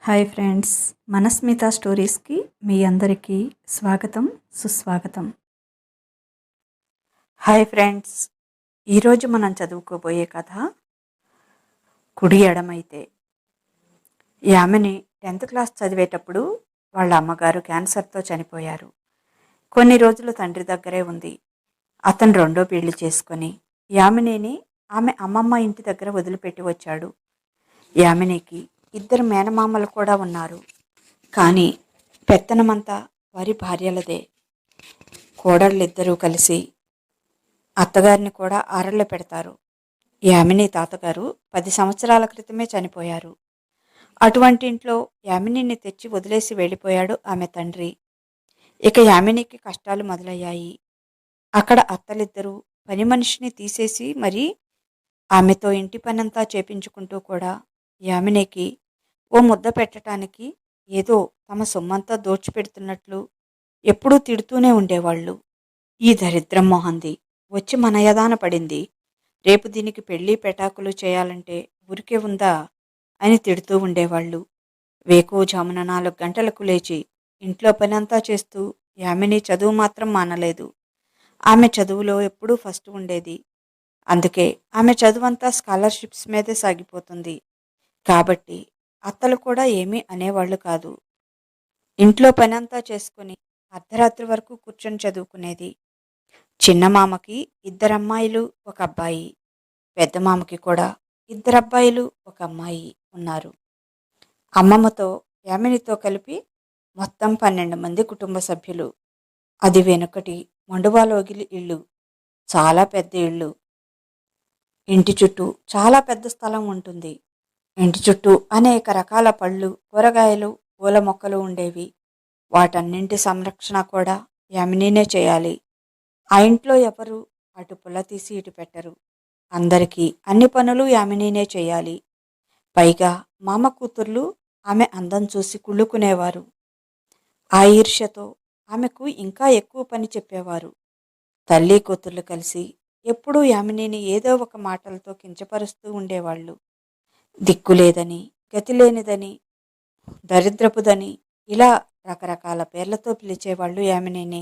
Hi friends, మనస్మిత స్టోరీస్కి మీ అందరికీ స్వాగతం, సుస్వాగతం. హాయ్ ఫ్రెండ్స్, ఈరోజు మనం చదువుకోబోయే కథ కుడి ఎడమైతే. యామిని 10th క్లాస్ చదివేటప్పుడు వాళ్ళ అమ్మగారు క్యాన్సర్తో చనిపోయారు. కొన్ని రోజులు తండ్రి దగ్గరే ఉంది. అతను రెండో పెళ్లి చేసుకొని యామినిని ఆమె అమ్మమ్మ ఇంటి దగ్గర వదిలిపెట్టి వచ్చాడు. యామినికి 2 మేనమామలు కూడా ఉన్నారు. కానీ పెత్తనమంతా వారి భార్యలదే. కోడళ్ళిద్దరూ కలిసి అత్తగారిని కూడా ఆరళ్ళ పెడతారు. యామిని తాతగారు 10 సంవత్సరాల క్రితమే చనిపోయారు. అటువంటి ఇంట్లో యామినిని తెచ్చి వదిలేసి వెళ్ళిపోయాడు ఆమె తండ్రి. ఇక యామినికి కష్టాలు మొదలయ్యాయి. అక్కడ అత్తలిద్దరూ పని మనిషిని తీసేసి మరీ ఆమెతో ఇంటి పనంతా చేపించుకుంటూ కూడా యామినికి ఓ ముద్ద పెట్టడానికి ఏదో తమ సొమ్మంతా దోచిపెడుతున్నట్లు ఎప్పుడూ తిడుతూనే ఉండేవాళ్ళు. ఈ దరిద్రం మొహంది వచ్చి మన యదాన పడింది, రేపు దీనికి పెళ్లి పెటాకులు చేయాలంటే ఊరికే ఉందా అని తిడుతూ ఉండేవాళ్ళు. వేకువజామున 4 గంటలకు లేచి ఇంట్లో పనంతా చేస్తూ యామిని చదువు మాత్రం మానలేదు. ఆమె చదువులో ఎప్పుడూ ఫస్ట్ ఉండేది. అందుకే ఆమె చదువంతా స్కాలర్షిప్స్ మీదే సాగిపోతుంది. కాబట్టి అత్తలు కూడా ఏమీ అనేవాళ్లు కాదు. ఇంట్లో పనంతా చేసుకుని అర్ధరాత్రి వరకు కూర్చొని చదువుకునేది. చిన్న మామకి 2 అమ్మాయిలు, 1 అబ్బాయి. పెద్ద మామకి కూడా 2 అబ్బాయిలు, 1 అమ్మాయి ఉన్నారు. అమ్మమ్మతో యామినితో కలిపి మొత్తం 12 మంది కుటుంబ సభ్యులు. అది వెనుకటి మండువాలోగిలి ఇల్లు. చాలా పెద్ద ఇల్లు. ఇంటి చుట్టూ చాలా పెద్ద స్థలం ఉంటుంది. ఇంటి చుట్టూ అనేక రకాల పళ్ళు, కూరగాయలు, పూల మొక్కలు ఉండేవి. వాటన్నింటి సంరక్షణ కూడా యామినినే చేయాలి. ఆ ఇంట్లో ఎవరు అటు పుల్ల తీసి ఇటు పెట్టరు. అందరికీ అన్ని పనులు యామినినే చేయాలి. పైగా మామ కూతుర్లు ఆమె అందం చూసి కుళ్ళుకునేవారు. ఆ ఈర్ష్యతో ఆమెకు ఇంకా ఎక్కువ పని చెప్పేవారు. తల్లి కూతుర్లు కలిసి ఎప్పుడూ యామినిని ఏదో ఒక మాటలతో కించపరుస్తూ ఉండేవాళ్ళు. దిక్కులేదని, గతిలేనిదని, దరిద్రపుదని ఇలా రకరకాల పేర్లతో పిలిచేవాళ్ళు యామినిని.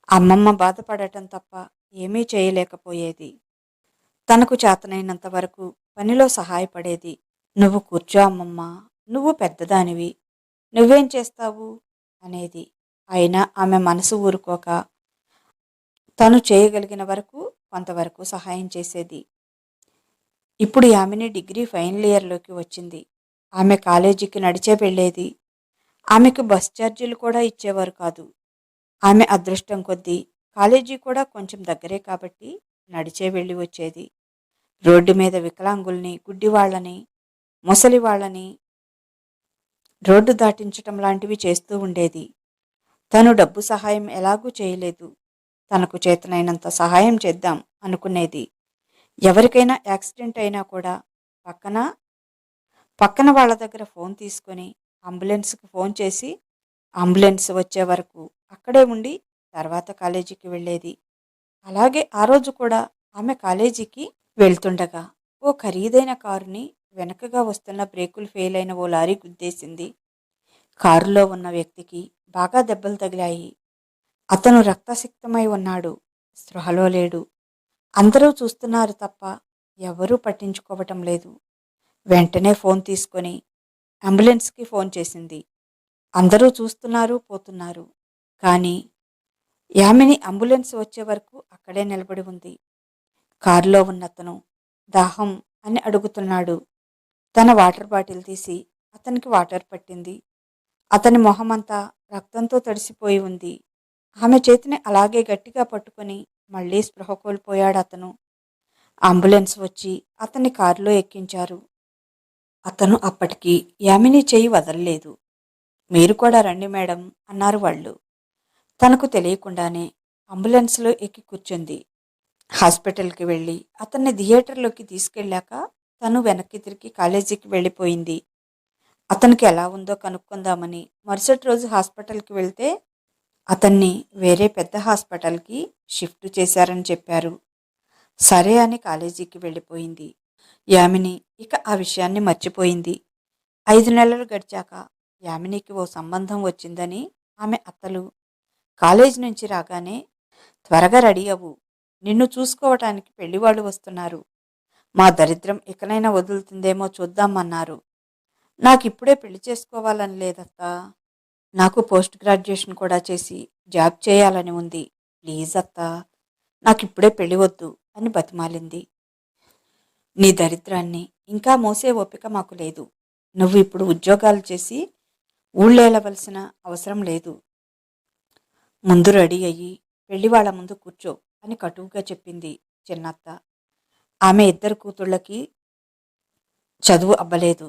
అమ్మమ్మ బాధపడటం తప్ప ఏమీ చేయలేకపోయేది. తనకు చేతనైనంత వరకు పనిలో సహాయపడేది. నువ్వు కూర్చో అమ్మమ్మ, నువ్వు పెద్దదానివి, నువ్వేం చేస్తావు అనేది. అయినా ఆమె మనసు ఊరుకోక తను చేయగలిగిన వరకు కొంతవరకు సహాయం చేసేది. ఇప్పుడు యామిని డిగ్రీ ఫైనల్ ఇయర్లోకి వచ్చింది. ఆమె కాలేజీకి నడిచే వెళ్ళేది. ఆమెకు బస్ ఛార్జీలు కూడా ఇచ్చేవారు కాదు. ఆమె అదృష్టం కొద్దీ కాలేజీ కూడా కొంచెం దగ్గరే కాబట్టి నడిచే వెళ్ళి వచ్చేది. రోడ్డు మీద వికలాంగుల్ని, గుడ్డివాళ్లని, ముసలి వాళ్ళని రోడ్డు దాటించటం లాంటివి చేస్తూ ఉండేది. తను డబ్బు సహాయం ఎలాగూ చేయలేదు. తనకు చేతనైనంత సహాయం చేద్దాం అనుకునేది. ఎవరికైనా యాక్సిడెంట్ అయినా కూడా పక్కన వాళ్ళ దగ్గర ఫోన్ తీసుకొని అంబులెన్స్కి ఫోన్ చేసి అంబులెన్స్ వచ్చే వరకు అక్కడే ఉండి తర్వాత కాలేజీకి వెళ్ళేది. అలాగే ఆ రోజు కూడా ఆమె కాలేజీకి వెళ్తుండగా ఓ ఖరీదైన కారుని వెనకగా వస్తున్న బ్రేకులు ఫెయిల్ అయిన ఓ లారీ గుద్దేసింది. కారులో ఉన్న వ్యక్తికి బాగా దెబ్బలు తగిలాయి. అతను రక్తసిక్తమై ఉన్నాడు. స్పృహలో లేడు. అందరూ చూస్తున్నారు తప్ప ఎవరూ పట్టించుకోవటం లేదు. వెంటనే ఫోన్ తీసుకొని అంబులెన్స్కి ఫోన్ చేసింది. అందరూ చూస్తున్నారు, పోతున్నారు. కానీ యామిని అంబులెన్స్ వచ్చే వరకు అక్కడే నిలబడి ఉంది. కారులో ఉన్నతను దాహం అని అడుగుతున్నాడు. తన వాటర్ బాటిల్ తీసి అతనికి వాటర్ పట్టింది. అతని మొహమంతా రక్తంతో తడిసిపోయి ఉంది. ఆమె చేతిని అలాగే గట్టిగా పట్టుకొని మళ్లీ స్పృహ కోల్పోయాడు అతను. అంబులెన్స్ వచ్చి అతన్ని కారులో ఎక్కించారు. అతను అప్పటికి యామిని చేయి వదలలేదు. మీరు కూడా రండి మేడం అన్నారు వాళ్ళు. తనకు తెలియకుండానే అంబులెన్స్లో ఎక్కి కూర్చుంది. హాస్పిటల్కి వెళ్ళి అతన్ని థియేటర్లోకి తీసుకెళ్ళాక తను వెనక్కి తిరిగి కాలేజీకి వెళ్ళిపోయింది. అతనికి ఎలా ఉందో కనుక్కుందామని మరుసటి రోజు హాస్పిటల్కి వెళ్తే అతన్ని వేరే పెద్ద హాస్పిటల్కి షిఫ్ట్ చేశారని చెప్పారు. సరే అని కాలేజీకి వెళ్ళిపోయింది. యామిని ఇక ఆ విషయాన్ని మర్చిపోయింది. 5 నెలలు గడిచాక యామినికి ఓ సంబంధం వచ్చిందని ఆమె అత్తలు కాలేజీ నుంచి రాగానే, త్వరగా రెడీ అవ్వు, నిన్ను చూసుకోవటానికి పెళ్లివాళ్ళు వస్తున్నారు, మా దరిద్రం ఇకనైనా వదులుతుందేమో చూద్దామన్నారు. నాకిప్పుడే పెళ్లి చేసుకోవాలని లేదత్తా, నాకు పోస్ట్ గ్రాడ్యుయేషన్ కూడా చేసి జాబ్ చేయాలని ఉంది. ప్లీజ్ అత్తా, నాకిప్పుడే పెళ్లి వద్దు అని బతిమాలింది. నీ దరిద్రాన్ని ఇంకా మోసే ఓపిక మాకు లేదు. నువ్వు ఇప్పుడు ఉద్యోగాలు చేసి ఊళ్ళేలవలసిన అవసరం లేదు. ముందు రెడీ అయ్యి పెళ్లి వాళ్ళ ముందు కూర్చో అని కటువుగా చెప్పింది చిన్నత్త. ఆమె ఇద్దరు కూతుళ్ళకి చదువు అబ్బలేదు.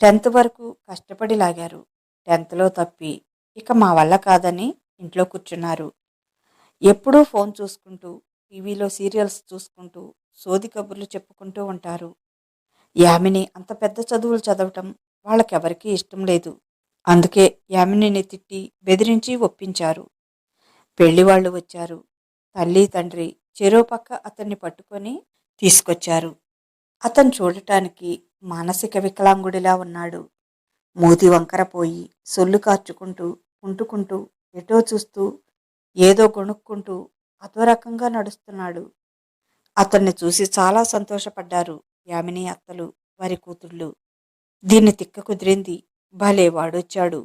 10th వరకు కష్టపడి లాగారు. 10thలో తప్పి ఇక మా వల్ల కాదని ఇంట్లో కూర్చున్నారు. ఎప్పుడూ ఫోన్ చూసుకుంటూ, టీవీలో సీరియల్స్ చూసుకుంటూ, సోది కబుర్లు చెప్పుకుంటూ ఉంటారు. యామిని అంత పెద్ద చదువులు చదవటం వాళ్ళకెవరికీ ఇష్టం లేదు. అందుకే యామినిని తిట్టి బెదిరించి ఒప్పించారు. పెళ్లివాళ్లు వచ్చారు. తల్లి తండ్రి చెరో పక్క అతన్ని పట్టుకొని తీసుకొచ్చారు. అతను చూడటానికి మానసిక వికలాంగుడిలా ఉన్నాడు. మూతి వంకర పోయి సొల్లు కార్చుకుంటూ కుంటుకుంటూ ఎటో చూస్తూ ఏదో గొణుక్కుంటూ అదో రకంగా నడుస్తున్నాడు. అతన్ని చూసి చాలా సంతోషపడ్డారు యామిని అత్తలు, వారి కూతుళ్ళు. దీన్ని తిక్క కుదిరింది, భలే వాడొచ్చాడు,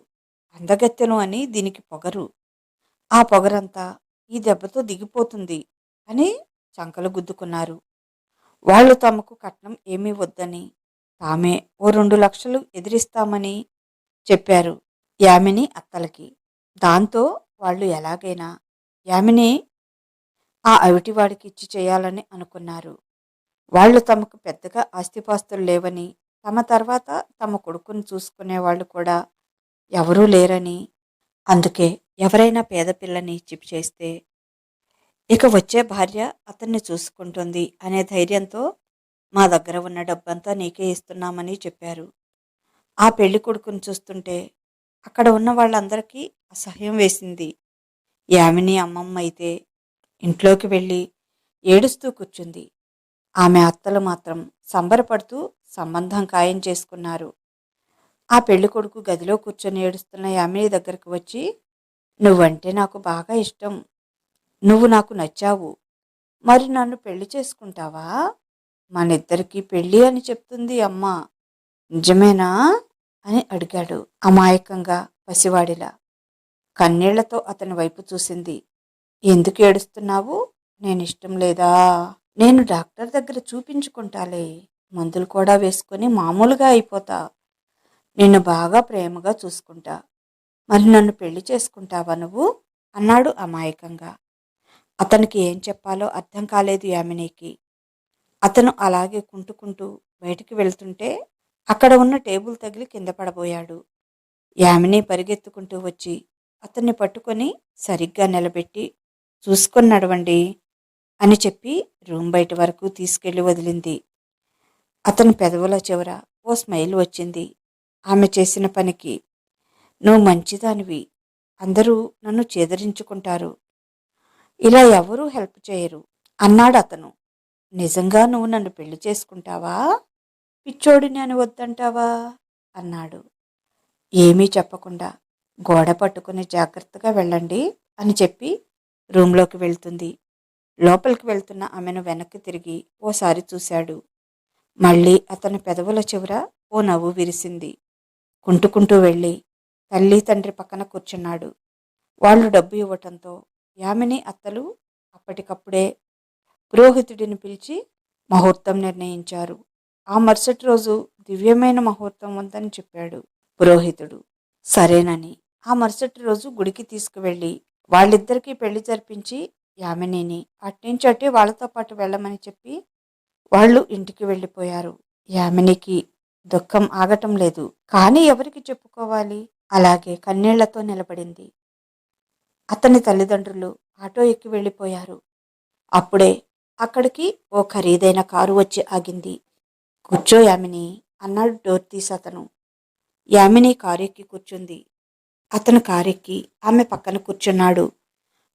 అందగత్తెను అని దీనికి పొగరు. ఆ పొగరంతా ఈ దెబ్బతో దిగిపోతుంది అని చంకలు గుద్దుకున్నారు. వాళ్ళు తమకు కట్నం ఏమీ వద్దని, తామే ఓ 2 లక్షలు ఎదిరిస్తామని చెప్పారు యామిని అత్తలకి. దాంతో వాళ్ళు ఎలాగైనా యామిని ఆ అవిటివాడికి ఇచ్చి చేయాలని అనుకున్నారు. వాళ్ళు తమకు పెద్దగా ఆస్తిపాస్తులు లేవని, తమ తర్వాత తమ కొడుకుని చూసుకునేవాళ్ళు కూడా ఎవరూ లేరని, అందుకే ఎవరైనా పేద పిల్లని ఇచ్చి చేస్తే ఇక వచ్చే భార్య అతన్ని చూసుకుంటుంది అనే ధైర్యంతో మా దగ్గర ఉన్న డబ్బంతా నీకే ఇస్తున్నామని చెప్పారు. ఆ పెళ్లి కొడుకుని చూస్తుంటే అక్కడ ఉన్న వాళ్ళందరికీ అసహ్యం వేసింది. యామిని అమ్మమ్మ అయితే ఇంట్లోకి వెళ్ళి ఏడుస్తూ కూర్చుంది. ఆమె అత్తలు మాత్రం సంబరపడుతూ సంబంధం ఖాయం చేసుకున్నారు. ఆ పెళ్లి కొడుకు గదిలో కూర్చొని ఏడుస్తున్న యామిని దగ్గరకు వచ్చి, నువ్వంటే నాకు బాగా ఇష్టం, నువ్వు నాకు నచ్చావు, మరి నన్ను పెళ్లి చేసుకుంటావా? మనిద్దరికీ పెళ్ళి అని చెప్తుంది అమ్మ, నిజమేనా అని అడిగాడు అమాయకంగా, పసివాడిలా. కన్నీళ్లతో అతని వైపు చూసింది. ఎందుకు ఏడుస్తున్నావు? నేనిష్టం లేదా? నేను డాక్టర్ దగ్గర చూపించుకుంటాలే, మందులు కూడా వేసుకొని మామూలుగా అయిపోతా, నిన్ను బాగా ప్రేమగా చూసుకుంటా, మరి నన్ను పెళ్లి చేసుకుంటావా నువ్వు అన్నాడు అమాయకంగా. అతనికి ఏం చెప్పాలో అర్థం కాలేదు యామినికి. అతను అలాగే కుంటుకుంటూ బయటికి వెళ్తుంటే అక్కడ ఉన్న టేబుల్ తగిలి కింద పడబోయాడు. యామిని పరిగెత్తుకుంటూ వచ్చి అతన్ని పట్టుకొని సరిగ్గా నిలబెట్టి, చూసుకొని నడవండి అని చెప్పి రూమ్ బయట వరకు తీసుకెళ్లి వదిలింది. అతని పెదవుల చివర ఓ స్మైల్ వచ్చింది ఆమె చేసిన పనికి. నువ్వు మంచిదానివి, అందరూ నన్ను చేదరించుకుంటారు, ఇలా ఎవరూ హెల్ప్ చేయరు అన్నాడు అతను. నిజంగా నువ్వు నన్ను పెళ్లి చేసుకుంటావా? పిచ్చోడిని అని వద్దంటావా అన్నాడు. ఏమీ చెప్పకుండా గోడ పట్టుకుని జాగ్రత్తగా వెళ్ళండి అని చెప్పి రూంలోకి వెళ్తుంది. లోపలికి వెళ్తున్న ఆమెను వెనక్కి తిరిగి ఓసారి చూశాడు. మళ్ళీ అతని పెదవుల చివర ఓ నవ్వు విరిసింది. కుంటుకుంటూ వెళ్ళి తల్లి తండ్రి పక్కన కూర్చున్నాడు. వాళ్ళు డబ్బు ఇవ్వటంతో యామిని అత్తలు అప్పటికప్పుడే పురోహితుడిని పిలిచి ముహూర్తం నిర్ణయించారు. ఆ మరుసటి రోజు దివ్యమైన ముహూర్తం ఉందని చెప్పాడు పురోహితుడు. సరేనని ఆ మరుసటి రోజు గుడికి తీసుకువెళ్ళి వాళ్ళిద్దరికీ పెళ్లి జరిపించి యామినిని అట్నుంచి అటే వాళ్ళతో పాటు వెళ్ళమని చెప్పి వాళ్ళు ఇంటికి వెళ్ళిపోయారు. యామినికి దుఃఖం ఆగటం లేదు. కానీ ఎవరికి చెప్పుకోవాలి? అలాగే కన్నీళ్లతో నిలబడింది. అతని తల్లిదండ్రులు ఆటో ఎక్కి వెళ్ళిపోయారు. అప్పుడే అక్కడికి ఓ ఖరీదైన కారు వచ్చి ఆగింది. కూర్చో యామిని అన్నాడు డోర్ తీసి అతను. యామిని కారు ఎక్కి కూర్చుంది. అతను కారెక్కి ఆమె పక్కన కూర్చున్నాడు.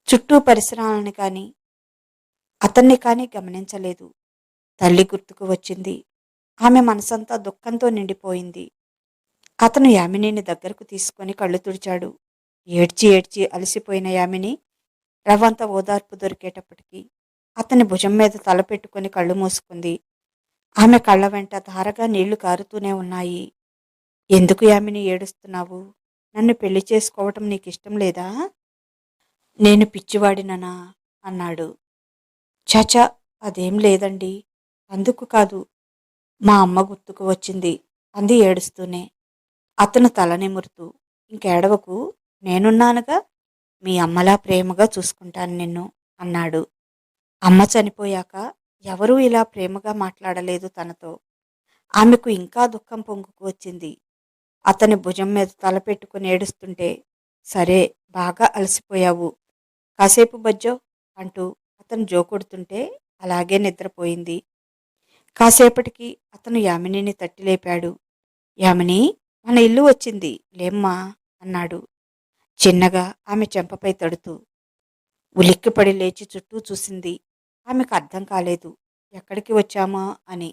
చుట్టూ పరిసరాలని కానీ అతన్ని కానీ గమనించలేదు. తల్లి గుర్తుకు వచ్చింది. ఆమె మనసంతా దుఃఖంతో నిండిపోయింది. అతను యామినిని దగ్గరకు తీసుకొని కళ్ళు తుడిచాడు. ఏడ్చి ఏడ్చి అలసిపోయిన యామిని రవ్వంత ఓదార్పు దొరికేటప్పటికి అతని భుజం మీద తల పెట్టుకుని కళ్ళు మూసుకుంది. ఆమె కళ్ళ వెంట ధారగా నీళ్లు కారుతూనే ఉన్నాయి. ఎందుకు యామిని ఏడుస్తున్నావు? నన్ను పెళ్లి చేసుకోవటం నీకిష్టం లేదా? నేను పిచ్చివాడిననా? అన్నాడు. చచా, అదేం లేదండి. అందుకు కాదు, మా అమ్మ గుర్తుకు వచ్చింది అంది ఏడుస్తూనే. అతను తల నిమురుతూ, ఇంకేడవకు, నేనున్నానుగా, మీ అమ్మలా ప్రేమగా చూసుకుంటాను నిన్ను అన్నాడు. అమ్మ చనిపోయాక ఎవరూ ఇలా ప్రేమగా మాట్లాడలేదు తనతో. ఆమెకు ఇంకా దుఃఖం పొంగుకు వచ్చింది. అతని భుజం మీద తల పెట్టుకుని ఏడుస్తుంటే, సరే, బాగా అలసిపోయావు, కాసేపు బజ్జో అంటూ అతను జోకొడుతుంటే అలాగే నిద్రపోయింది. కాసేపటికి అతను యామినిని తట్టి లేపాడు. యామిని, మన ఇల్లు వచ్చింది, లేమ్మా అన్నాడు చిన్నగా ఆమె చెంపపై తడుతూ. ఉలిక్కిపడి లేచి చుట్టూ చూసింది. ఆమెకు అర్థం కాలేదు ఎక్కడికి వచ్చామా అని.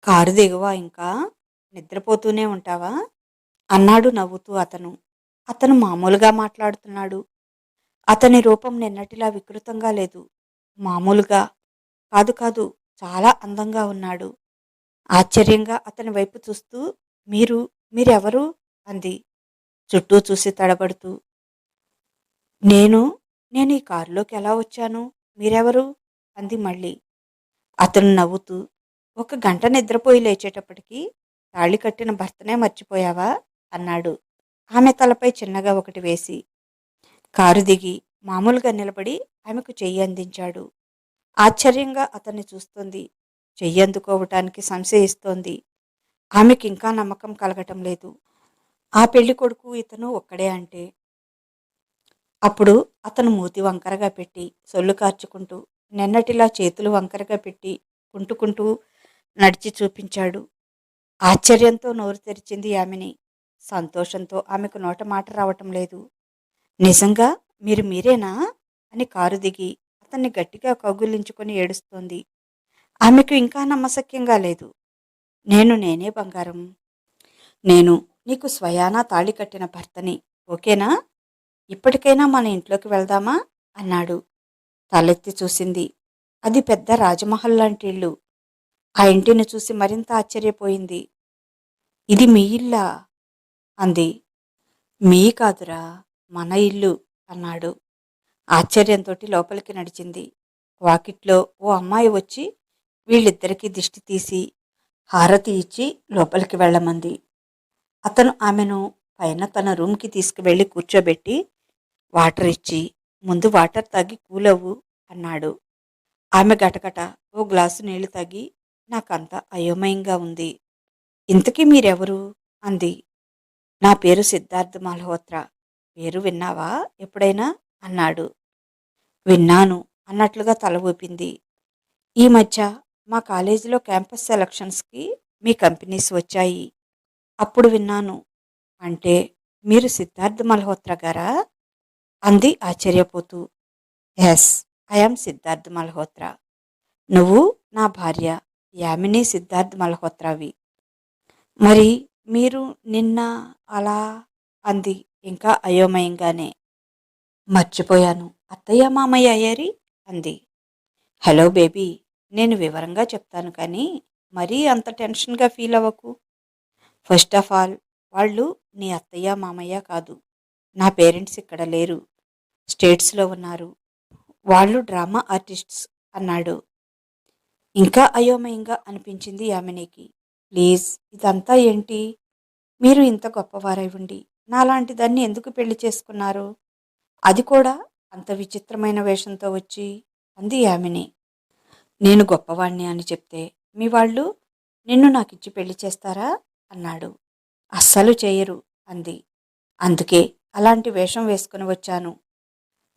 కారు దిగవా ఇంకా? నిద్రపోతూనే ఉంటావా? అన్నాడు నవ్వుతూ అతను. అతను మామూలుగా మాట్లాడుతున్నాడు. అతని రూపం నిన్నటిలా వికృతంగా లేదు. మామూలుగా కాదు కాదు, చాలా అందంగా ఉన్నాడు. ఆశ్చర్యంగా అతని వైపు చూస్తూ, మీరు మీరెవరు అంది చుట్టూ చూసి తడబడుతూ. నేను నేను ఈ కారులోకి ఎలా వచ్చాను? మీరెవరు అంది మళ్ళీ. అతను నవ్వుతూ, ఒక గంట నిద్రపోయి లేచేటప్పటికి తాళి కట్టిన భర్తనే మర్చిపోయావా అన్నాడు ఆమె తలపై చిన్నగా ఒకటి వేసి. కారు దిగి మామూలుగా నిలబడి ఆమెకు చెయ్యి అందించాడు. ఆశ్చర్యంగా అతన్ని చూస్తోంది. చెయ్యి అందుకోవటానికి సంశయిస్తోంది. ఆమెకింకా నమ్మకం కలగటం లేదు. ఆ పెళ్లి కొడుకు ఇతను ఒక్కడే అంటే. అప్పుడు అతను మూతి వంకరగా పెట్టి సొల్లు కార్చుకుంటూ, నిన్నటిలా చేతులు వంకరగా పెట్టి కుంటుకుంటూ నడిచి చూపించాడు. ఆశ్చర్యంతో నోరు తెరిచింది యామిని. సంతోషంతో ఆమెకు నోట మాట రావటం లేదు. నిజంగా మీరు మీరేనా అని కారు దిగి అతన్ని గట్టిగా కౌగిలించుకొని ఏడుస్తోంది. ఆమెకు ఇంకా నమ్మశక్యంగా లేదు. నేనే బంగారం. నేను నీకు స్వయానా తాళి కట్టిన భర్తని. ఓకేనా? ఇప్పటికైనా మన ఇంట్లోకి వెళ్దామా అన్నాడు. తలెత్తి చూసింది. అది పెద్ద రాజమహల్ లాంటి ఇల్లు. ఆ ఇంటిని చూసి మరింత ఆశ్చర్యపోయింది. ఇది మీ ఇల్లా అంది. మీ కాదురా, మన ఇల్లు అన్నాడు. ఆశ్చర్యంతోటి లోపలికి నడిచింది. వాకిట్లో ఓ అమ్మాయి వచ్చి వీళ్ళిద్దరికీ దిష్టి తీసి హారతి ఇచ్చి లోపలికి వెళ్ళమంది. అతను ఆమెను పైన తన రూమ్కి తీసుకువెళ్ళి కూర్చోబెట్టి వాటర్ ఇచ్చి, ముందు వాటర్ తాగి కూలవు అన్నాడు. ఆమె గటగట ఓ గ్లాసు నీళ్లు తాగి, నాకంతా అయోమయంగా ఉంది. ఇంతకీ మీరెవరు అంది. నా పేరు సిద్ధార్థ్ మల్హోత్రా. పేరు విన్నావా ఎప్పుడైనా అన్నాడు. విన్నాను అన్నట్లుగా తల ఊపింది. ఈ మధ్య మా కాలేజీలో క్యాంపస్ సెలక్షన్స్కి మీ కంపెనీస్ వచ్చాయి. అప్పుడు విన్నాను. అంటే మీరు సిద్ధార్థ్ మల్హోత్రా గారా అంది ఆశ్చర్యపోతూ. Yes, I'm Siddharth Malhotra. నువ్వు నా భార్య యామిని సిద్ధార్థ్ మల్హోత్రావి. మరి మీరు నిన్న అలా అంది ఇంకా అయోమయంగానే. మర్చిపోయాను, అత్తయ్య మామయ్య అయ్యారి అంది. హలో బేబీ, నేను వివరంగా చెప్తాను కానీ మరీ అంత టెన్షన్గా ఫీల్ అవ్వకు. ఫస్ట్ ఆఫ్ ఆల్, వాళ్ళు నీ అత్తయ్య మామయ్య కాదు. నా పేరెంట్స్ ఇక్కడ లేరు, స్టేట్స్లో ఉన్నారు. వాళ్ళు డ్రామా ఆర్టిస్ట్స్ అన్నాడు. ఇంకా అయోమయంగా అనిపించింది యామినికి. ప్లీజ్, ఇదంతా ఏంటి? మీరు ఇంత గొప్పవారై ఉండి నాలాంటి దాన్ని ఎందుకు పెళ్లి చేసుకున్నారు? అది కూడా అంత విచిత్రమైన వేషంతో వచ్చి అంది యామిని. నేను గొప్పవాణ్ణి అని చెప్తే మీ వాళ్ళు నిన్ను నాకిచ్చి పెళ్లి చేస్తారా అన్నాడు. అస్సలు చేయరు అంది. అందుకే అలాంటి వేషం వేసుకుని వచ్చాను.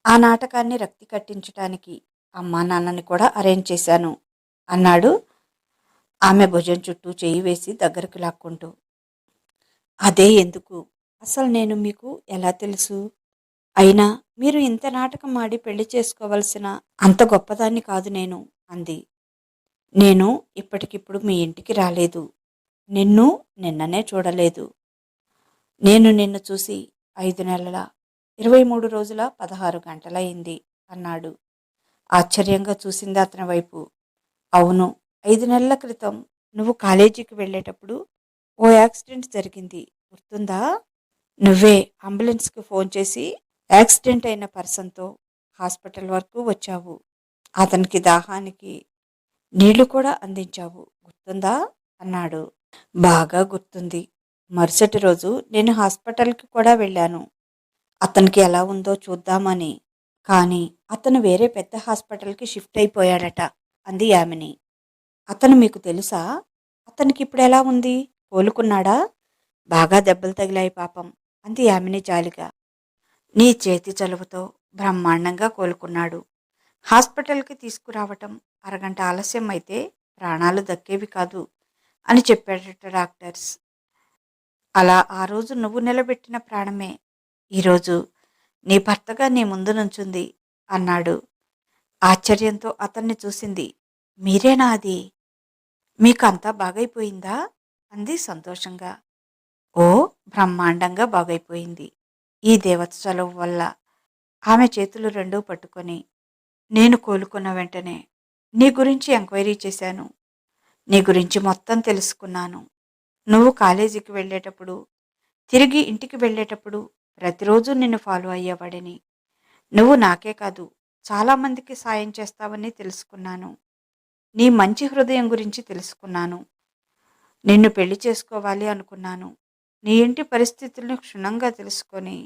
ఆ నాటకాన్ని రక్తి కట్టించటానికి అమ్మా నాన్నని కూడా అరేంజ్ చేశాను అన్నాడు ఆమె భుజం చుట్టూ చేయి వేసి దగ్గరకు లాక్కుంటూ. అదే ఎందుకు? అసలు నేను మీకు ఎలా తెలుసు? అయినా మీరు ఇంత నాటకం ఆడి పెళ్లి చేసుకోవలసిన అంత గొప్పదాన్ని కాదు నేను అంది. నేను ఇప్పటికిప్పుడు మీ ఇంటికి రాలేదు. నిన్ను నిన్ననే చూడలేదు. నేను నిన్ను చూసి 5 నెలల 23 రోజుల 16 గంటలయింది అన్నాడు. ఆశ్చర్యంగా చూసింది అతని వైపు. అవును, 5 నెలల క్రితం నువ్వు కాలేజీకి వెళ్ళేటప్పుడు ఓ యాక్సిడెంట్ జరిగింది, గుర్తుందా? నువ్వే అంబులెన్స్కి ఫోన్ చేసి యాక్సిడెంట్ అయిన పర్సన్తో హాస్పిటల్ వరకు వచ్చావు. అతనికి దాహానికి నీళ్లు కూడా అందించావు, గుర్తుందా? అన్నాడు. బాగా గుర్తుంది. మరుసటి రోజు నేను హాస్పిటల్కి కూడా వెళ్ళాను, అతనికి ఎలా ఉందో చూద్దామని. కానీ అతను వేరే పెద్ద హాస్పిటల్కి షిఫ్ట్ అయిపోయాడట అంది యామిని. అతను మీకు తెలుసా? అతనికి ఇప్పుడు ఎలా ఉంది? కోలుకున్నాడా? బాగా దెబ్బలు తగిలాయి పాపం అంది యామిని జాలిగా. నీ చేతి చలువతో బ్రహ్మాండంగా కోలుకున్నాడు. హాస్పిటల్కి తీసుకురావటం అరగంట ఆలస్యం అయితే ప్రాణాలు దక్కేవి కాదు అని చెప్పాడట డాక్టర్స్. అలా ఆ రోజు నువ్వు నిలబెట్టిన ప్రాణమే ఈరోజు నీ భర్తగా నీ ముందు నుంచుంది అన్నాడు. ఆశ్చర్యంతో అతన్ని చూసింది. మీరేనా అది? మీకు అంతా బాగైపోయిందా అంది సంతోషంగా. ఓ, బ్రహ్మాండంగా బాగైపోయింది ఈ దేవత చలువ వల్ల. ఆమె చేతులు రెండూ పట్టుకొని, నేను కోలుకున్న వెంటనే నీ గురించి ఎంక్వైరీ చేశాను. నీ గురించి మొత్తం తెలుసుకున్నాను. నువ్వు కాలేజీకి వెళ్ళేటప్పుడు, తిరిగి ఇంటికి వెళ్ళేటప్పుడు ప్రతిరోజు నిన్ను ఫాలో అయ్యేవాడిని. నువ్వు నాకే కాదు, చాలామందికి సాయం చేస్తావని తెలుసుకున్నాను. నీ మంచి హృదయం గురించి తెలుసుకున్నాను. నిన్ను పెళ్లి చేసుకోవాలి అనుకున్నాను. నీ ఇంటి పరిస్థితులను క్షుణ్ణంగా తెలుసుకొని,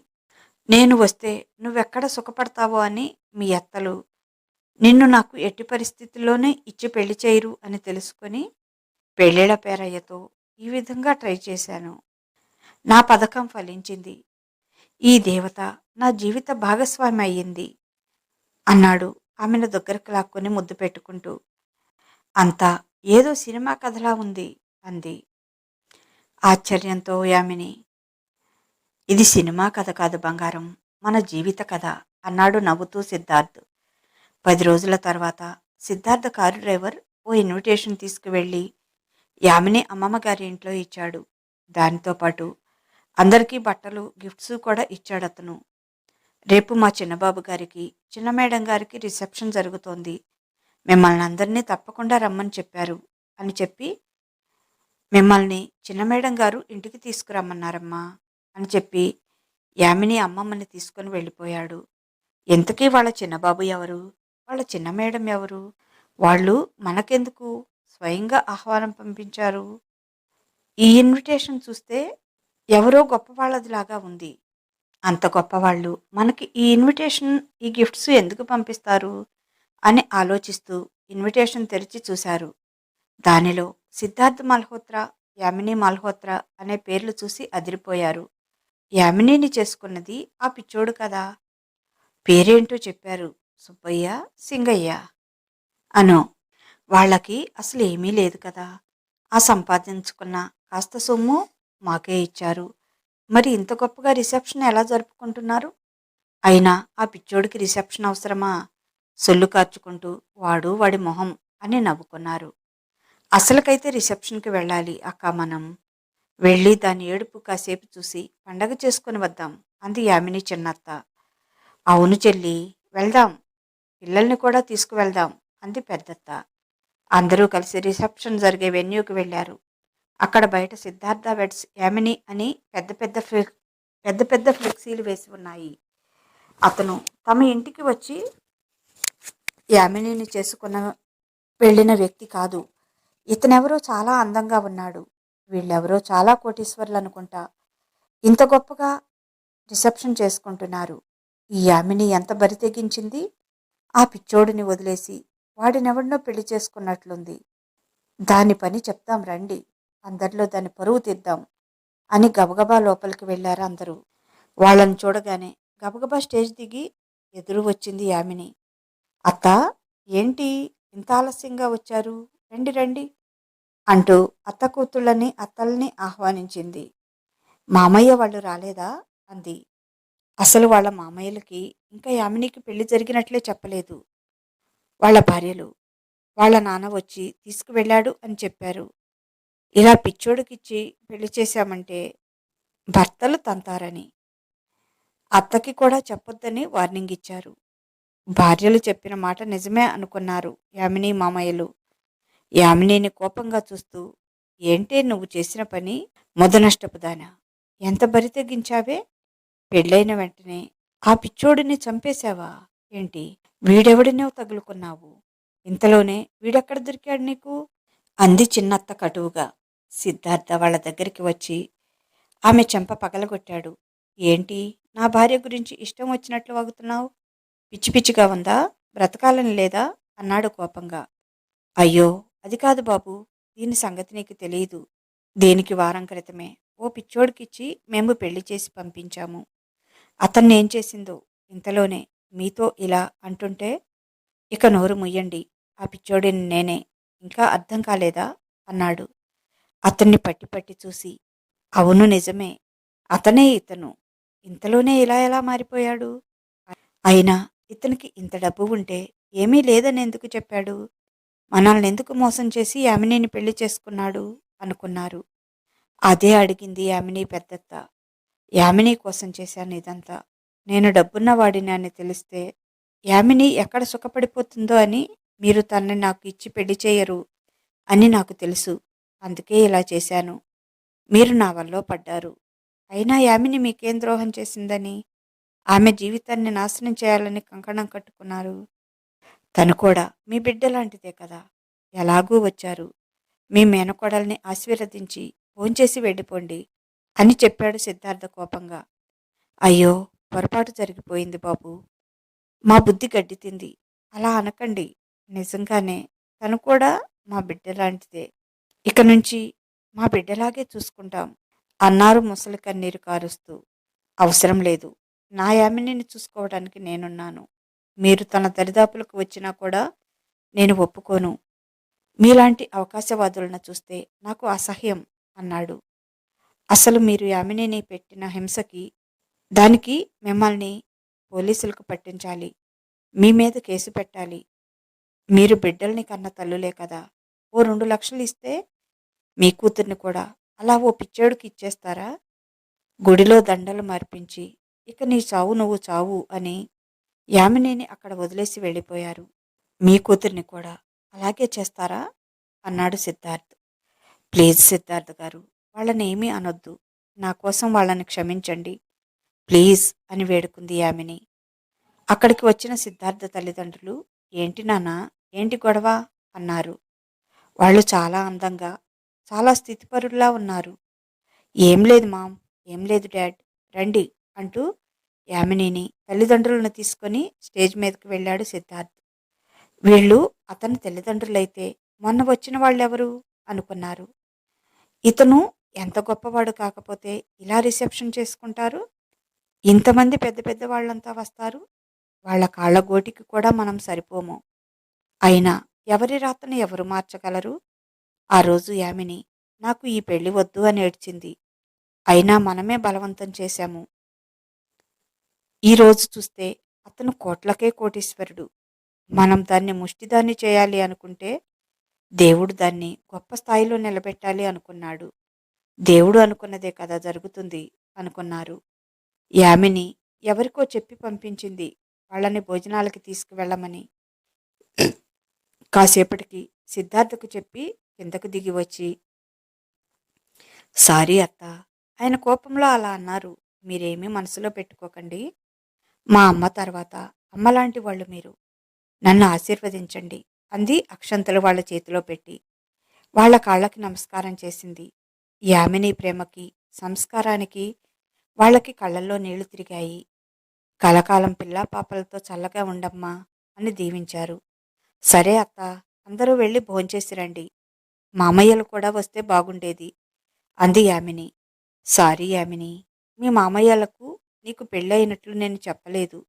నేను వస్తే నువ్వెక్కడ సుఖపడతావో అని మీ అత్తలు నిన్ను నాకు ఎట్టి పరిస్థితుల్లోనే ఇచ్చి పెళ్లి చేయరు అని తెలుసుకొని, పెళ్ళిళ్ళ పేరయ్యతో ఈ విధంగా ట్రై చేశాను. నా పథకం ఫలించింది. ఈ దేవత నా జీవిత భాగస్వామి అయ్యింది అన్నాడు ఆమెను దగ్గరకు లాక్కొని ముద్దు పెట్టుకుంటూ. అంతా ఏదో సినిమా కథలా ఉంది అంది ఆశ్చర్యంతో యామిని. ఇది సినిమా కథ కాదు బంగారం, మన జీవిత కథ అన్నాడు నవ్వుతూ సిద్ధార్థ్. 10 రోజుల తర్వాత సిద్ధార్థ కారు డ్రైవర్ ఓ ఇన్విటేషన్ తీసుకువెళ్ళి యామిని అమ్మమ్మ గారి ఇంట్లో ఇచ్చాడు. దానితో పాటు అందరికీ బట్టలు, గిఫ్ట్స్ కూడా ఇచ్చాడు అతను. రేపు మా చిన్నబాబు గారికి, చిన్న మేడం గారికి రిసెప్షన్ జరుగుతోంది. మిమ్మల్ని అందరినీ తప్పకుండా రమ్మని చెప్పారు అని చెప్పి, మిమ్మల్ని చిన్న మేడం గారు ఇంటికి తీసుకురమ్మన్నారమ్మా అని చెప్పి యామిని అమ్మమ్మని తీసుకొని వెళ్ళిపోయాడు. ఇంతకీ వాళ్ళ చిన్నబాబు ఎవరు? వాళ్ళ చిన్న మేడం ఎవరు? వాళ్ళు మనకెందుకు స్వయంగా ఆహ్వానం పంపించారు? ఈ ఇన్విటేషన్ చూస్తే ఎవరో గొప్పవాళ్ళదిలాగా ఉంది. అంత గొప్పవాళ్ళు మనకి ఈ ఇన్విటేషన్, ఈ గిఫ్ట్స్ ఎందుకు పంపిస్తారు అని ఆలోచిస్తూ ఇన్విటేషన్ తెరిచి చూశారు. దానిలో సిద్ధార్థ్ మల్హోత్రా, యామిని మల్హోత్రా అనే పేర్లు చూసి అదిరిపోయారు. యామినిని చేసుకున్నది ఆ పిచ్చోడు కదా. పేరేంటో చెప్పారు, సుబ్బయ్య, సింగయ్య అనో. వాళ్ళకి అసలు ఏమీ లేదు కదా. ఆ సంపాదించుకున్న కాస్త సొమ్ము మాకే ఇచ్చారు. మరి ఇంత గొప్పగా రిసెప్షన్ ఎలా జరుపుకుంటున్నారు? అయినా ఆ పిచ్చోడికి రిసెప్షన్ అవసరమా? సొల్లు కార్చుకుంటూ వాడు వాడి మొహం అని నవ్వుకున్నారు. అసలుకైతే రిసెప్షన్కి వెళ్ళాలి అక్క మనం. వెళ్ళి దాని ఏడుపు కాసేపు చూసి పండగ చేసుకుని వద్దాం అంది యామిని చిన్నత్త. అవును చెల్లి, వెళ్దాం, పిల్లల్ని కూడా తీసుకువెళ్దాం అంది పెద్దత్త. అందరూ కలిసి రిసెప్షన్ జరిగే వెన్యూకి వెళ్ళారు. అక్కడ బయట సిద్ధార్థ వెడ్స్ యామిని అని పెద్ద పెద్ద ఫ్లెక్సీలు వేసి ఉన్నాయి. అతను తమ ఇంటికి వచ్చి యామినిని చేసుకున్న వెళ్ళిన వ్యక్తి కాదు. ఇతనెవరో చాలా అందంగా ఉన్నాడు. వీళ్ళెవరో చాలా కోటీశ్వర్లు అనుకుంటా. ఇంత గొప్పగా రిసెప్షన్ చేసుకుంటున్నారు. ఈ యామిని ఎంత బరి తెగించింది. ఆ పిచ్చోడిని వదిలేసి వాడినెవడినో పెళ్లి చేసుకున్నట్లుంది. దాని పని చెప్తాం రండి, అందరిలో దాని పరువు తీద్దాం అని గబగబా లోపలికి వెళ్ళారు అందరూ. వాళ్ళని చూడగానే గబగబా స్టేజ్ దిగి ఎదురు వచ్చింది యామిని. అత్త, ఏంటి ఇంత ఆలస్యంగా వచ్చారు? రండి రండి అంటూ అత్త కూతుళ్ళని, అత్తల్ని ఆహ్వానించింది. మామయ్య వాళ్ళు రాలేదా అంది. అసలు వాళ్ళ మామయ్యలకి ఇంకా యామినికి పెళ్లి జరిగినట్లే చెప్పలేదు. వాళ్ళ భార్యలు వాళ్ళ నాన్న వచ్చి తీసుకువెళ్ళాడు అని చెప్పారు. ఇలా పిచ్చోడికిచ్చి పెళ్లి చేశామంటే భర్తలు తంతారని, అత్తకి కూడా చెప్పొద్దని వార్నింగ్ ఇచ్చారు. భార్యలు చెప్పిన మాట నిజమే అనుకున్నారు యామిని మామయ్యలు. యామినిని కోపంగా చూస్తూ, ఏంటే నువ్వు చేసిన పని? మొదనష్టపుదానా, ఎంత బరి తెగించావే? పెళ్ళైన వెంటనే ఆ పిచ్చోడిని చంపేశావా ఏంటి? వీడెవడినో తగులుకున్నావు? ఇంతలోనే వీడెక్కడ దొరికాడు నీకు? అంది చిన్నత్త కటువుగా. సిద్ధార్థ వాళ్ళ దగ్గరికి వచ్చి ఆమె చెంప పగలగొట్టాడు. ఏంటి నా భార్య గురించి ఇష్టం వచ్చినట్లు వాగుతున్నావు? పిచ్చి పిచ్చిగా ఉందా? బ్రతకాలని లేదా? అన్నాడు కోపంగా. అయ్యో, అది కాదు బాబు, దీని సంగతి నీకు తెలియదు. దేనికి వారం క్రితమే ఓ పిచ్చోడికిచ్చి మేము పెళ్లి చేసి పంపించాము. అతన్నేం చేసిందో ఇంతలోనే మీతో ఇలా అంటుంటే, ఇక నోరు ముయ్యండి. ఆ పిచ్చోడిని నేనే. ఇంకా అర్థం కాలేదా? అన్నాడు అతన్ని పట్టి పట్టి చూసి. అవును, నిజమే. అతనే ఇతను. ఇంతలోనే ఇలా ఎలా మారిపోయాడు? అయినా ఇతనికి ఇంత డబ్బు ఉంటే ఏమీ లేదని ఎందుకు చెప్పాడు? మనల్ని ఎందుకు మోసం చేసి యామినిని పెళ్లి చేసుకున్నాడు అనుకున్నారు. అదే అడిగింది యామిని పెద్దత్త. యామిని కోసం చేశాను ఇదంతా. నేను డబ్బున్న వాడిని అని తెలిస్తే యామిని ఎక్కడ సుఖపడిపోతుందో అని మీరు తనని నాకు ఇచ్చి పెళ్లి చేయరు అని నాకు తెలుసు. అందుకే ఇలా చేశాను. మీరు నా వల్లో పడ్డారు. అయినా యామిని మీకేం ద్రోహం చేసిందని ఆమె జీవితాన్ని నాశనం చేయాలని కంకణం కట్టుకున్నారు? తను కూడా మీ బిడ్డలాంటిదే కదా. ఎలాగూ వచ్చారు. మీ మేనకోడల్ని ఆశీర్వదించి భోంచేసి వెళ్ళిపోండి అని చెప్పాడు సిద్ధార్థ కోపంగా. అయ్యో, పొరపాటు జరిగిపోయింది బాబు. మా బుద్ధి గడ్డి తింది. అలా అనకండి. నిజంగానే తను కూడా మా బిడ్డలాంటిదే. ఇక నుంచి మా బిడ్డలాగే చూసుకుంటాం అన్నారు ముసలి కన్నీరు కారుస్తూ. అవసరం లేదు. నా యామినిని చూసుకోవడానికి నేనున్నాను. మీరు తన దరిదాపులకు వచ్చినా కూడా నేను ఒప్పుకోను. మీలాంటి అవకాశవాదులను చూస్తే నాకు అసహ్యం అన్నాడు. అసలు మీరు యామినిని పెట్టిన హింసకి, దానికి మిమ్మల్ని పోలీసులకు పట్టించాలి. మీ మీద కేసు పెట్టాలి. మీరు బిడ్డల్ని కన్న తల్లులే కదా. ఓ 2 లక్షలు ఇస్తే మీ కూతుర్ని కూడా అలా ఓ పిచ్చోడికి ఇచ్చేస్తారా? గుడిలో దండలు మార్పించి ఇక నీ చావు నువ్వు చావు అని యామినిని అక్కడ వదిలేసి వెళ్ళిపోయారు. మీ కూతుర్ని కూడా అలాగే చేస్తారా? అన్నాడు సిద్ధార్థ్. ప్లీజ్ సిద్ధార్థ్ గారు, వాళ్ళని ఏమీ అనొద్దు. నా కోసం వాళ్ళని క్షమించండి ప్లీజ్ అని వేడుకుంది యామిని. అక్కడికి వచ్చిన సిద్ధార్థ తల్లిదండ్రులు, ఏంటి నాన్నా, ఏంటి గొడవ అన్నారు. వాళ్ళు చాలా అందంగా, చాలా స్థితిపరుల్లా ఉన్నారు. ఏం లేదు మామ్, ఏం లేదు డాడ్, రండి అంటూ యామినిని తల్లిదండ్రులను తీసుకొని స్టేజ్ మీదకి వెళ్ళాడు సిద్ధార్థ్. వీళ్ళు అతని తల్లిదండ్రులైతే మొన్న వచ్చిన వాళ్ళెవరు అనుకున్నారు. ఇతను ఎంత గొప్పవాడు కాకపోతే ఇలా రిసెప్షన్ చేసుకుంటారు? ఇంతమంది పెద్ద పెద్ద వాళ్ళంతా వస్తారు. వాళ్ళ కాళ్ళ గోటికి కూడా మనం సరిపోము. అయినా ఎవరి రాతను ఎవరు మార్చగలరు? ఆ రోజు యామిని నాకు ఈ పెళ్లి వద్దు అని ఏడ్చింది. అయినా మనమే బలవంతం చేశాము. ఈ రోజు చూస్తే అతను కోట్లకే కోటీశ్వరుడు. మనం దాన్ని ముష్టిదాన్ని చేయాలి అనుకుంటే దేవుడు దాన్ని గొప్ప స్థాయిలో నిలబెట్టాలి అనుకున్నాడు. దేవుడు అనుకున్నదే కదా జరుగుతుంది అనుకున్నారు. యామిని ఎవరికో చెప్పి పంపించింది వాళ్ళని భోజనాలకి తీసుకువెళ్ళమని. కాసేపటికి సిద్ధార్థకు చెప్పి కిందకు దిగి వచ్చి, సారీ అత్త, ఆయన కోపంలో అలా అన్నారు. మీరేమీ మనసులో పెట్టుకోకండి. మా అమ్మ తర్వాత అమ్మలాంటి వాళ్ళు మీరు. నన్ను ఆశీర్వదించండి అంది అక్షంతలు వాళ్ళ చేతిలో పెట్టి. వాళ్ళ కాళ్ళకి నమస్కారం చేసింది. యామిని ప్రేమకి, సంస్కారానికి వాళ్ళకి కళ్ళల్లో నీళ్లు తిరిగాయి. కలకాలం పిల్లా పాపలతో చల్లగా ఉండమ్మా అని దీవించారు. సరే అత్త, అందరూ వెళ్ళి భోంచేసి రండి. మామయ్యలు కూడా వస్తే బాగుండేది అంది యామిని. సారీ యామిని, మీ మామయ్యలకు నీకు పెళ్ళయినట్లు నేను చెప్పలేదు.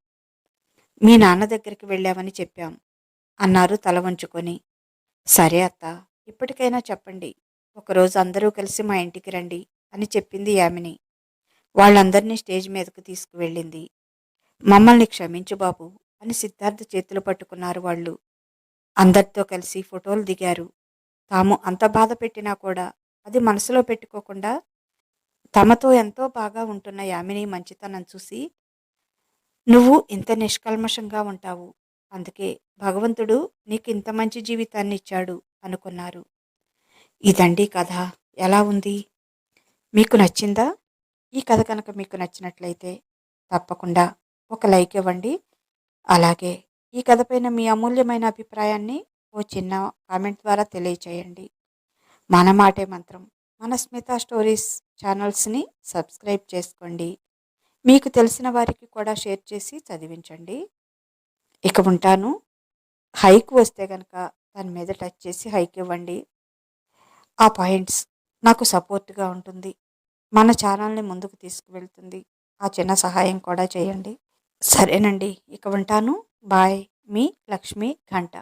మీ నాన్న దగ్గరికి వెళ్ళామని చెప్పాం అన్నారు తల వంచుకొని. సరే అత్త, ఇప్పటికైనా చెప్పండి. ఒకరోజు అందరూ కలిసి మా ఇంటికి రండి అని చెప్పింది యామిని. వాళ్ళందరినీ స్టేజ్ మీదకు తీసుకువెళ్ళింది. మమ్మల్ని క్షమించు బాబు అని సిద్ధార్థ చేతులు పట్టుకున్నారు వాళ్ళు. అందరితో కలిసి ఫోటోలు దిగారు. తాము అంత బాధ పెట్టినా కూడా అది మనసులో పెట్టుకోకుండా తమతో ఎంతో బాగా ఉంటున్న యామిని మంచితనం చూసి, నువ్వు ఇంత నిష్కల్మషంగా ఉంటావు, అందుకే భగవంతుడు నీకు ఇంత మంచి జీవితాన్ని ఇచ్చాడు అనుకున్నారు. ఇదండి కథ. ఎలా ఉంది? మీకు నచ్చిందా? ఈ కథ కనుక మీకు నచ్చినట్లయితే తప్పకుండా ఒక లైక్ ఇవ్వండి. అలాగే ఈ కథ పైన మీ అమూల్యమైన అభిప్రాయాన్ని ఓ చిన్న కామెంట్ ద్వారా తెలియచేయండి. మన మాటే మంత్రం, మన స్మిత స్టోరీస్ ఛానల్స్ని సబ్స్క్రైబ్ చేసుకోండి. మీకు తెలిసిన వారికి కూడా షేర్ చేసి చదివించండి. ఇక ఉంటాను. హైక్ వస్తే కనుక దాని మీద టచ్ చేసి హైక్ ఇవ్వండి. ఆ పాయింట్స్ నాకు సపోర్ట్గా ఉంటుంది, మన ఛానల్ని ముందుకు తీసుకువెళ్తుంది. ఆ చిన్న సహాయం కూడా చేయండి. సరేనండి, ఇక ఉంటాను. బాయ్. మీ లక్ష్మీ ఘంట.